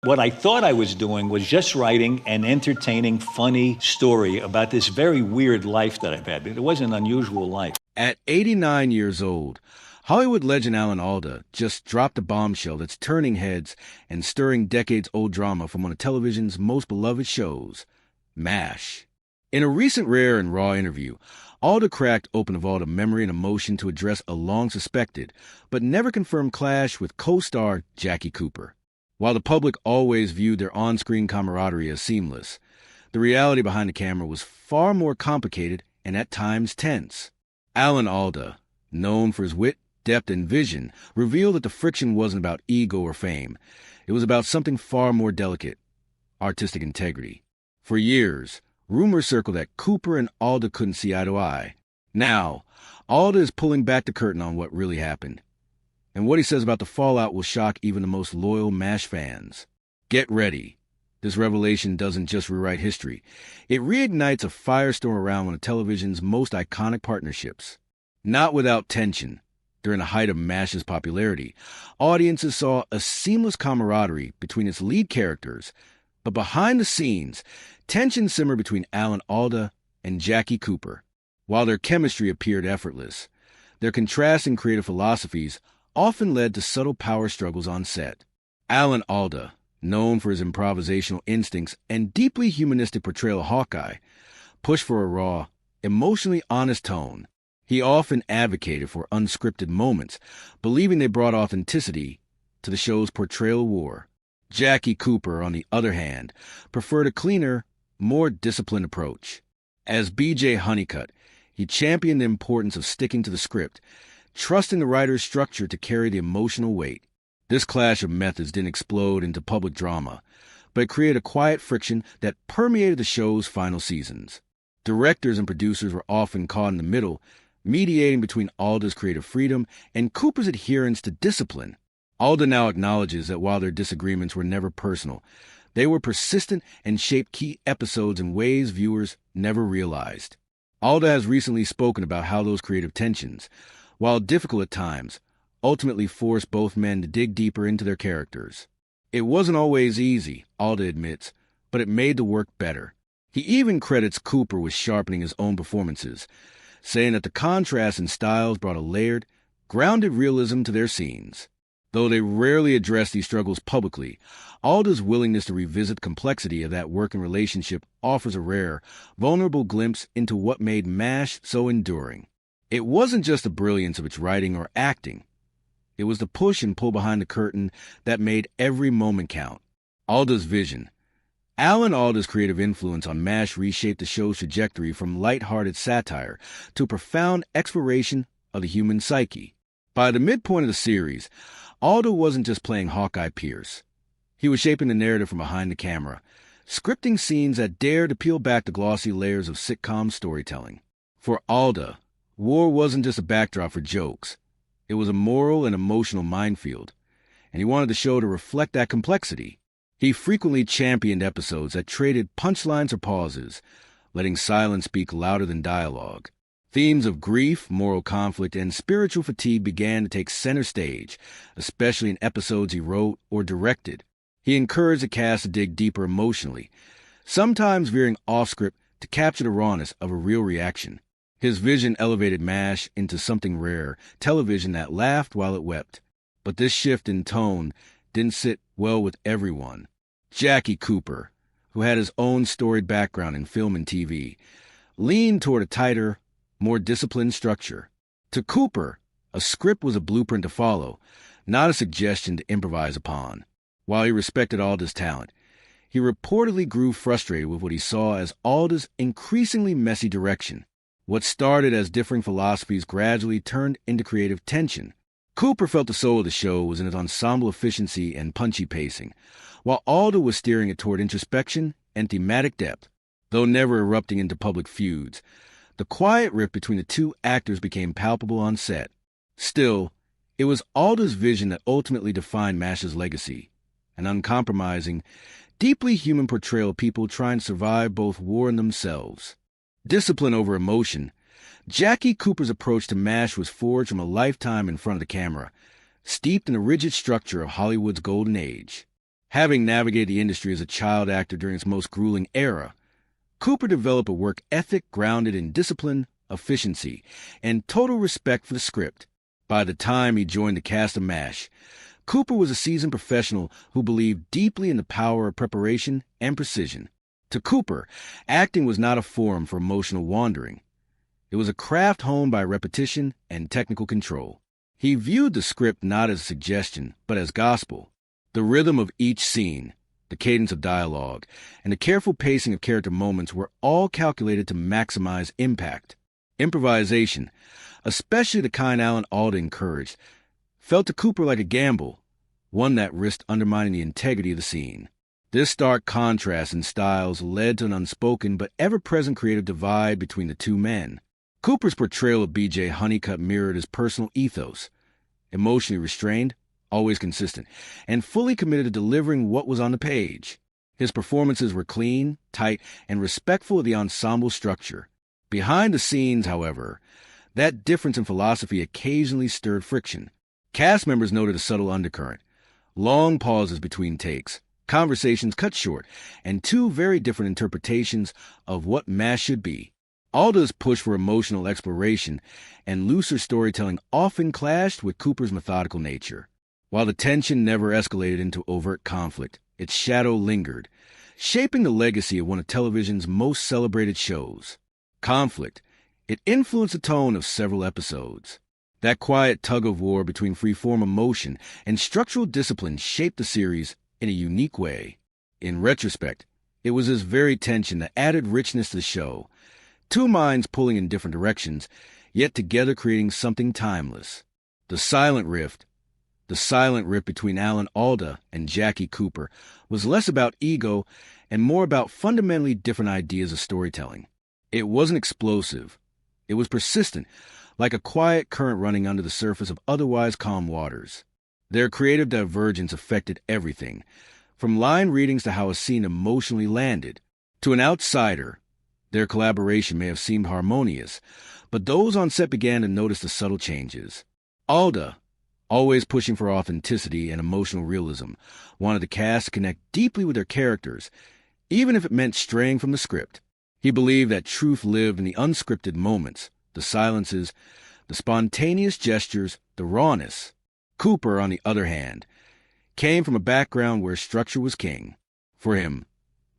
What I thought I was doing was just writing an entertaining, funny story about this very weird life that I've had. It was an unusual life. At 89 years old, Hollywood legend Alan Alda just dropped a bombshell that's turning heads and stirring decades-old drama from one of television's most beloved shows, MASH. In a recent rare and raw interview, Alda cracked open a vault of memory and emotion to address a long-suspected, but never confirmed clash with co-star Jackie Cooper. While the public always viewed their on-screen camaraderie as seamless, the reality behind the camera was far more complicated and at times tense. Alan Alda, known for his wit, depth, and vision, revealed that the friction wasn't about ego or fame. It was about something far more delicate, artistic integrity. For years, rumors circled that Cooper and Alda couldn't see eye to eye. Now, Alda is pulling back the curtain on what really happened. And what he says about the fallout will shock even the most loyal MASH fans. Get ready. This revelation doesn't just rewrite history. It reignites a firestorm around one of television's most iconic partnerships. Not without tension. During the height of MASH's popularity, audiences saw a seamless camaraderie between its lead characters. But behind the scenes, tension simmered between Alan Alda and Jackie Cooper. While their chemistry appeared effortless, their contrasting creative philosophies often led to subtle power struggles on set. Alan Alda, known for his improvisational instincts and deeply humanistic portrayal of Hawkeye, pushed for a raw, emotionally honest tone. He often advocated for unscripted moments, believing they brought authenticity to the show's portrayal of war. Jackie Cooper, on the other hand, preferred a cleaner, more disciplined approach. As B.J. Honeycutt, he championed the importance of sticking to the script, trusting the writer's structure to carry the emotional weight. This clash of methods didn't explode into public drama, but it created a quiet friction that permeated the show's final seasons. Directors and producers were often caught in the middle, mediating between Alda's creative freedom and Cooper's adherence to discipline. Alda now acknowledges that while their disagreements were never personal, they were persistent and shaped key episodes in ways viewers never realized. Alda has recently spoken about how those creative tensions, while difficult at times, ultimately forced both men to dig deeper into their characters. It wasn't always easy, Alda admits, but it made the work better. He even credits Cooper with sharpening his own performances, saying that the contrast in styles brought a layered, grounded realism to their scenes. Though they rarely address these struggles publicly, Alda's willingness to revisit the complexity of that working relationship offers a rare, vulnerable glimpse into what made MASH so enduring. It wasn't just the brilliance of its writing or acting. It was the push and pull behind the curtain that made every moment count. Alda's vision. Alan Alda's creative influence on MASH reshaped the show's trajectory from light-hearted satire to profound exploration of the human psyche. By the midpoint of the series, Alda wasn't just playing Hawkeye Pierce. He was shaping the narrative from behind the camera, scripting scenes that dared to peel back the glossy layers of sitcom storytelling. For Alda, war wasn't just a backdrop for jokes. It was a moral and emotional minefield, and he wanted the show to reflect that complexity. He frequently championed episodes that traded punchlines or pauses, letting silence speak louder than dialogue. Themes of grief, moral conflict, and spiritual fatigue began to take center stage, especially in episodes he wrote or directed. He encouraged the cast to dig deeper emotionally, sometimes veering off-script to capture the rawness of a real reaction. His vision elevated MASH into something rare, television that laughed while it wept. But this shift in tone didn't sit well with everyone. Jackie Cooper, who had his own storied background in film and TV, leaned toward a tighter, more disciplined structure. To Cooper, a script was a blueprint to follow, not a suggestion to improvise upon. While he respected Alda's talent, he reportedly grew frustrated with what he saw as Alda's increasingly messy direction. What started as differing philosophies gradually turned into creative tension. Cooper felt the soul of the show was in its ensemble efficiency and punchy pacing, while Alda was steering it toward introspection and thematic depth. Though never erupting into public feuds, the quiet rift between the two actors became palpable on set. Still, it was Alda's vision that ultimately defined MASH's legacy, an uncompromising, deeply human portrayal of people trying to survive both war and themselves. Discipline over emotion. Jackie Cooper's approach to MASH was forged from a lifetime in front of the camera, steeped in the rigid structure of Hollywood's golden age. Having navigated the industry as a child actor during its most grueling era, Cooper developed a work ethic grounded in discipline, efficiency, and total respect for the script. By the time he joined the cast of MASH, Cooper was a seasoned professional who believed deeply in the power of preparation and precision. To Cooper, acting was not a forum for emotional wandering. It was a craft honed by repetition and technical control. He viewed the script not as a suggestion, but as gospel. The rhythm of each scene, the cadence of dialogue, and the careful pacing of character moments were all calculated to maximize impact. Improvisation, especially the kind Alan Alda encouraged, felt to Cooper like a gamble, one that risked undermining the integrity of the scene. This stark contrast in styles led to an unspoken but ever-present creative divide between the two men. Cooper's portrayal of B.J. Honeycutt mirrored his personal ethos, emotionally restrained, always consistent, and fully committed to delivering what was on the page. His performances were clean, tight, and respectful of the ensemble structure. Behind the scenes, however, that difference in philosophy occasionally stirred friction. Cast members noted a subtle undercurrent, long pauses between takes, conversations cut short, and two very different interpretations of what MASH should be. Alda's push for emotional exploration and looser storytelling often clashed with Cooper's methodical nature. While the tension never escalated into overt conflict, its shadow lingered, shaping the legacy of one of television's most celebrated shows. Conflict. It influenced the tone of several episodes. That quiet tug-of-war between free-form emotion and structural discipline shaped the series in a unique way. In retrospect, it was this very tension that added richness to the show, two minds pulling in different directions, yet together creating something timeless. The silent rift between Alan Alda and Jackie Cooper was less about ego and more about fundamentally different ideas of storytelling. It wasn't explosive. It was persistent, like a quiet current running under the surface of otherwise calm waters. Their creative divergence affected everything, from line readings to how a scene emotionally landed. To an outsider, their collaboration may have seemed harmonious, but those on set began to notice the subtle changes. Alda, always pushing for authenticity and emotional realism, wanted the cast to connect deeply with their characters, even if it meant straying from the script. He believed that truth lived in the unscripted moments, the silences, the spontaneous gestures, the rawness. Cooper, on the other hand, came from a background where structure was king. For him,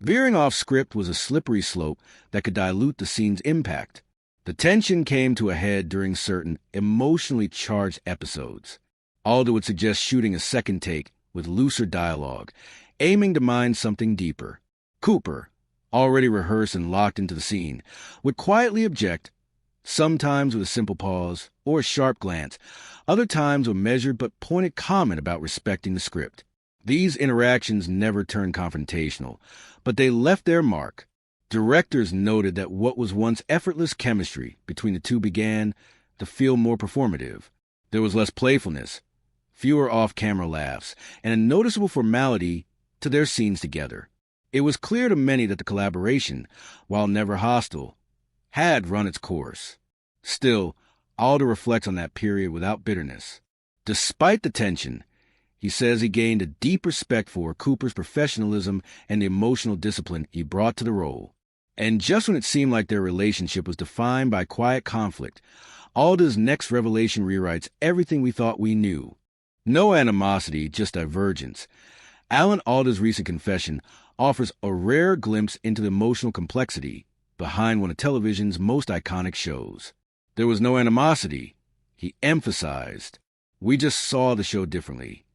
veering off script was a slippery slope that could dilute the scene's impact. The tension came to a head during certain emotionally charged episodes. Alda would suggest shooting a second take with looser dialogue, aiming to mine something deeper. Cooper, already rehearsed and locked into the scene, would quietly object, sometimes with a simple pause or a sharp glance, other times with measured but pointed comment about respecting the script. These interactions never turned confrontational, but they left their mark. Directors noted that what was once effortless chemistry between the two began to feel more performative. There was less playfulness, fewer off-camera laughs, and a noticeable formality to their scenes together. It was clear to many that the collaboration, while never hostile, had run its course. Still, Alda reflects on that period without bitterness. Despite the tension, he says he gained a deep respect for Cooper's professionalism and the emotional discipline he brought to the role. And just when it seemed like their relationship was defined by quiet conflict, Alda's next revelation rewrites everything we thought we knew. No animosity, just divergence. Alan Alda's recent confession offers a rare glimpse into the emotional complexity behind one of television's most iconic shows. There was no animosity, he emphasized. We just saw the show differently.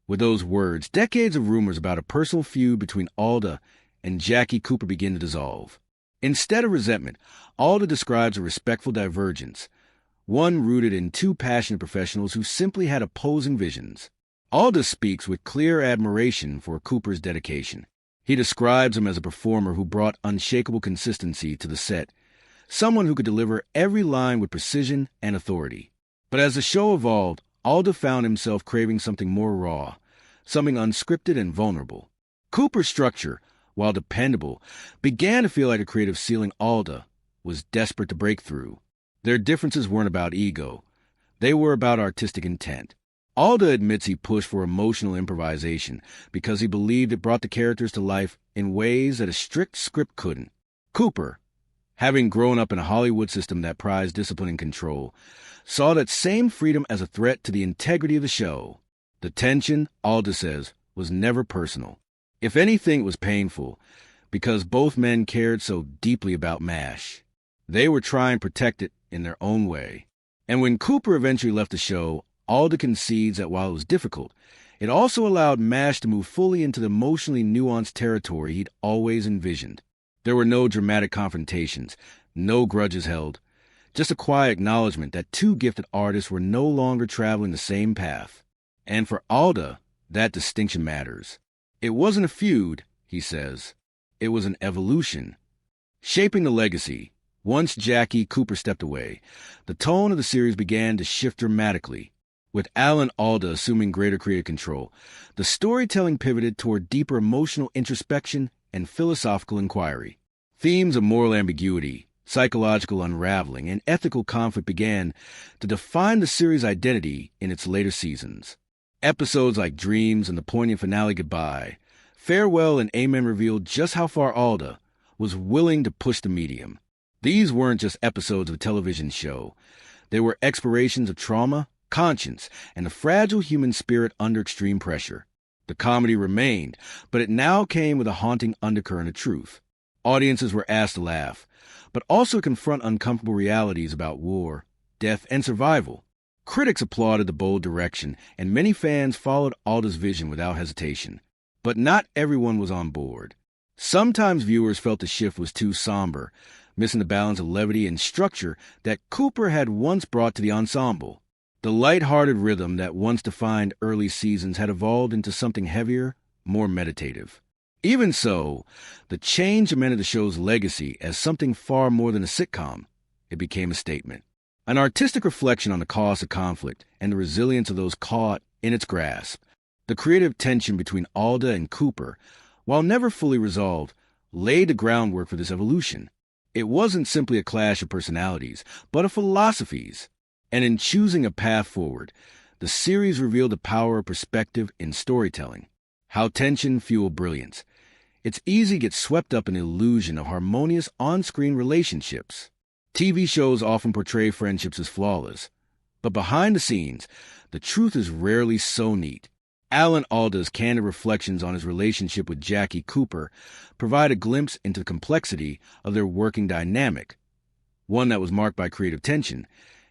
With those words, decades of rumors about a personal feud between Alda and Jackie Cooper begin to dissolve. Instead of resentment, Alda describes a respectful divergence, one rooted in two passionate professionals who simply had opposing visions. Alda speaks with clear admiration for Cooper's dedication. He describes him as a performer who brought unshakable consistency to the set, someone who could deliver every line with precision and authority. But as the show evolved, Alda found himself craving something more raw, something unscripted and vulnerable. Cooper's structure, while dependable, began to feel like a creative ceiling Alda was desperate to break through. Their differences weren't about ego. They were about artistic intent. Alda admits he pushed for emotional improvisation because he believed it brought the characters to life in ways that a strict script couldn't. Cooper, having grown up in a Hollywood system that prized discipline and control, saw that same freedom as a threat to the integrity of the show. The tension, Alda says, was never personal. If anything, it was painful, because both men cared so deeply about MASH. They were trying to protect it in their own way. And when Cooper eventually left the show, Alda concedes that while it was difficult, it also allowed MASH to move fully into the emotionally nuanced territory he'd always envisioned. There were no dramatic confrontations, no grudges held, just a quiet acknowledgement that two gifted artists were no longer traveling the same path. And for Alda, that distinction matters. It wasn't a feud, he says. It was an evolution. Shaping the legacy, once Jackie Cooper stepped away, the tone of the series began to shift dramatically. With Al and Alda assuming greater creative control, the storytelling pivoted toward deeper emotional introspection and philosophical inquiry. Themes of moral ambiguity, psychological unraveling, and ethical conflict began to define the series' identity in its later seasons. Episodes like Dreams and the poignant finale Goodbye, Farewell and Amen revealed just how far Alda was willing to push the medium. These weren't just episodes of a television show. They were explorations of trauma, conscience, and the fragile human spirit under extreme pressure. The comedy remained, but it now came with a haunting undercurrent of truth. Audiences were asked to laugh, but also confront uncomfortable realities about war, death, and survival. Critics applauded the bold direction, and many fans followed Alda's vision without hesitation. But not everyone was on board. Sometimes viewers felt the shift was too somber, missing the balance of levity and structure that Cooper had once brought to the ensemble. The light-hearted rhythm that once defined early seasons had evolved into something heavier, more meditative. Even so, the change cemented the show's legacy as something far more than a sitcom. It became a statement. An artistic reflection on the cost of conflict and the resilience of those caught in its grasp. The creative tension between Alda and Cooper, while never fully resolved, laid the groundwork for this evolution. It wasn't simply a clash of personalities, but of philosophies. And in choosing a path forward, the series revealed the power of perspective in storytelling. How tension fueled brilliance. It's easy to get swept up in the illusion of harmonious on-screen relationships. TV shows often portray friendships as flawless. But behind the scenes, the truth is rarely so neat. Alan Alda's candid reflections on his relationship with Jackie Cooper provide a glimpse into the complexity of their working dynamic, one that was marked by creative tension,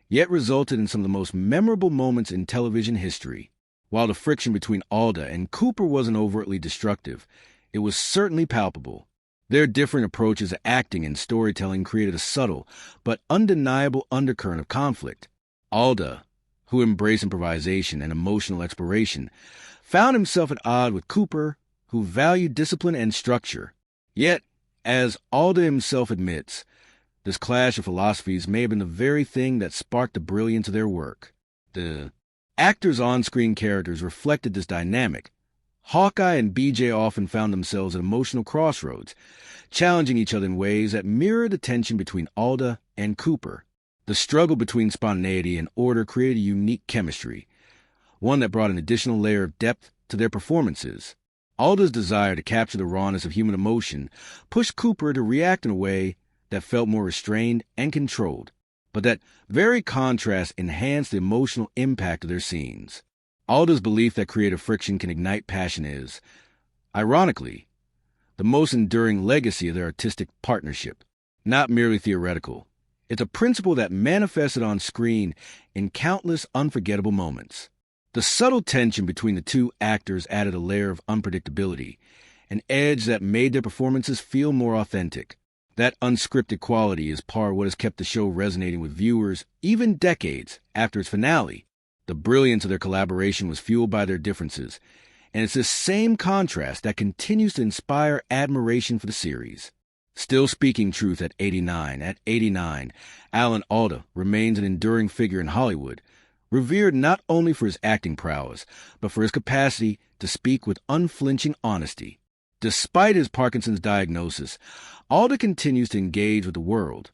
yet resulted in some of the most memorable moments in television history. While the friction between Alda and Cooper wasn't overtly destructive, it was certainly palpable. Their different approaches to acting and storytelling created a subtle but undeniable undercurrent of conflict. Alda, who embraced improvisation and emotional exploration, found himself at odds with Cooper, who valued discipline and structure. Yet, as Alda himself admits, this clash of philosophies may have been the very thing that sparked the brilliance of their work. The actors' on-screen characters reflected this dynamic. Hawkeye and BJ often found themselves at emotional crossroads, challenging each other in ways that mirrored the tension between Alda and Cooper. The struggle between spontaneity and order created a unique chemistry, one that brought an additional layer of depth to their performances. Alda's desire to capture the rawness of human emotion pushed Cooper to react in a way that felt more restrained and controlled, but that very contrast enhanced the emotional impact of their scenes. Alda's belief that creative friction can ignite passion is, ironically, the most enduring legacy of their artistic partnership, not merely theoretical. It's a principle that manifested on screen in countless unforgettable moments. The subtle tension between the two actors added a layer of unpredictability, an edge that made their performances feel more authentic. That unscripted quality is part of what has kept the show resonating with viewers even decades after its finale. The brilliance of their collaboration was fueled by their differences, and it's this same contrast that continues to inspire admiration for the series. Still speaking truth at 89, Alan Alda remains an enduring figure in Hollywood, revered not only for his acting prowess, but for his capacity to speak with unflinching honesty. Despite his Parkinson's diagnosis, Alda continues to engage with the world,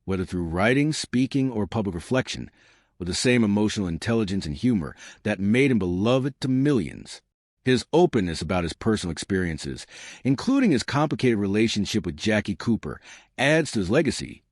whether through writing, speaking, or public reflection, with the same emotional intelligence and humor that made him beloved to millions. His openness about his personal experiences, including his complicated relationship with Jackie Cooper, adds to his legacy,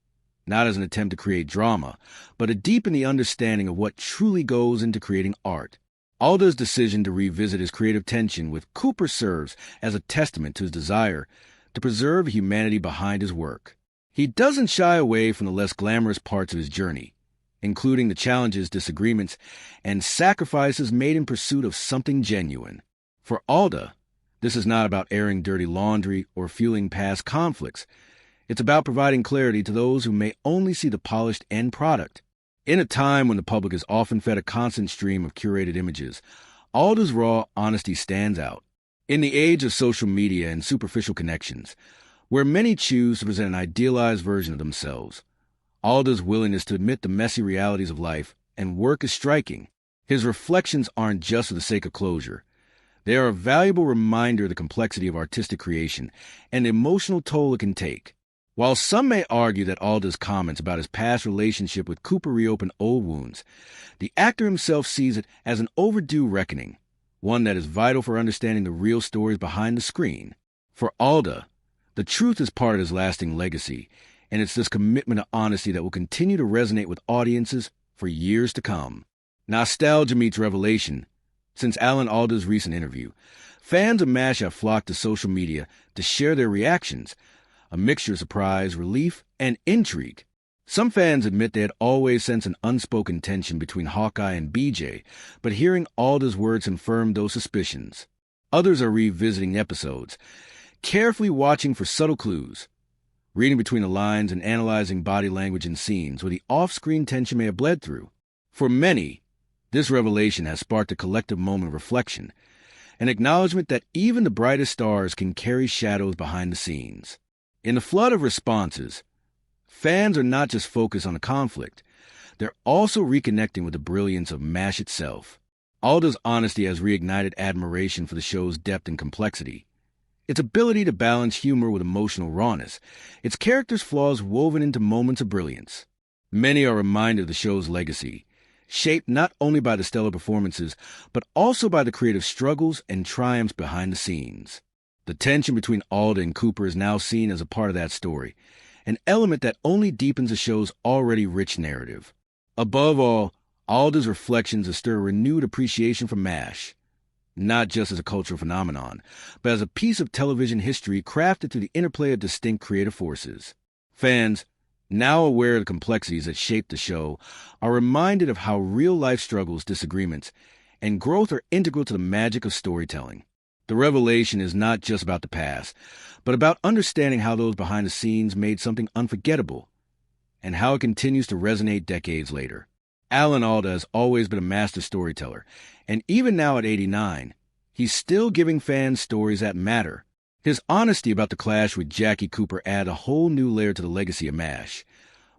not as an attempt to create drama, but to deepen the understanding of what truly goes into creating art. Alda's decision to revisit his creative tension with Cooper serves as a testament to his desire to preserve the humanity behind his work. He doesn't shy away from the less glamorous parts of his journey, including the challenges, disagreements, and sacrifices made in pursuit of something genuine. For Alda, this is not about airing dirty laundry or fueling past conflicts. It's about providing clarity to those who may only see the polished end product. In a time when the public is often fed a constant stream of curated images, Alda's raw honesty stands out. In the age of social media and superficial connections, where many choose to present an idealized version of themselves, Alda's willingness to admit the messy realities of life and work is striking. His reflections aren't just for the sake of closure. They are a valuable reminder of the complexity of artistic creation and the emotional toll it can take. While some may argue that Alda's comments about his past relationship with Cooper reopen old wounds, the actor himself sees it as an overdue reckoning, one that is vital for understanding the real stories behind the screen. For Alda, the truth is part of his lasting legacy, and it's this commitment to honesty that will continue to resonate with audiences for years to come. Nostalgia meets revelation. Since Alan Alda's recent interview, fans of MASH have flocked to social media to share their reactions, a mixture of surprise, relief, and intrigue. Some fans admit they had always sensed an unspoken tension between Hawkeye and BJ, but hearing Alda's words confirmed those suspicions. Others are revisiting episodes, carefully watching for subtle clues, reading between the lines and analyzing body language in scenes where the off-screen tension may have bled through. For many, this revelation has sparked a collective moment of reflection, an acknowledgement that even the brightest stars can carry shadows behind the scenes. In the flood of responses, fans are not just focused on the conflict, they're also reconnecting with the brilliance of MASH itself. Alda's honesty has reignited admiration for the show's depth and complexity, its ability to balance humor with emotional rawness, its characters' flaws woven into moments of brilliance. Many are reminded of the show's legacy, shaped not only by the stellar performances, but also by the creative struggles and triumphs behind the scenes. The tension between Alda and Cooper is now seen as a part of that story, an element that only deepens the show's already rich narrative. Above all, Alda's reflections have stirred renewed appreciation for MASH, not just as a cultural phenomenon, but as a piece of television history crafted through the interplay of distinct creative forces. Fans, now aware of the complexities that shaped the show, are reminded of how real-life struggles, disagreements, and growth are integral to the magic of storytelling. The revelation is not just about the past, but about understanding how those behind the scenes made something unforgettable, and how it continues to resonate decades later. Alan Alda has always been a master storyteller, and even now at 89, he's still giving fans stories that matter. His honesty about the clash with Jackie Cooper added a whole new layer to the legacy of MASH,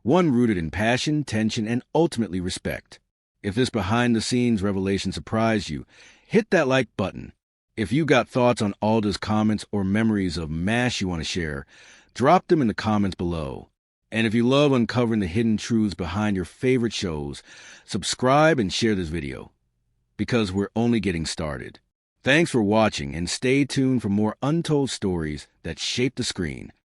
one rooted in passion, tension, and ultimately respect. If this behind-the-scenes revelation surprised you, hit that like button. If you got thoughts on Alda's comments or memories of MASH you want to share, drop them in the comments below. And if you love uncovering the hidden truths behind your favorite shows, subscribe and share this video, because we're only getting started. Thanks for watching, and stay tuned for more untold stories that shape the screen.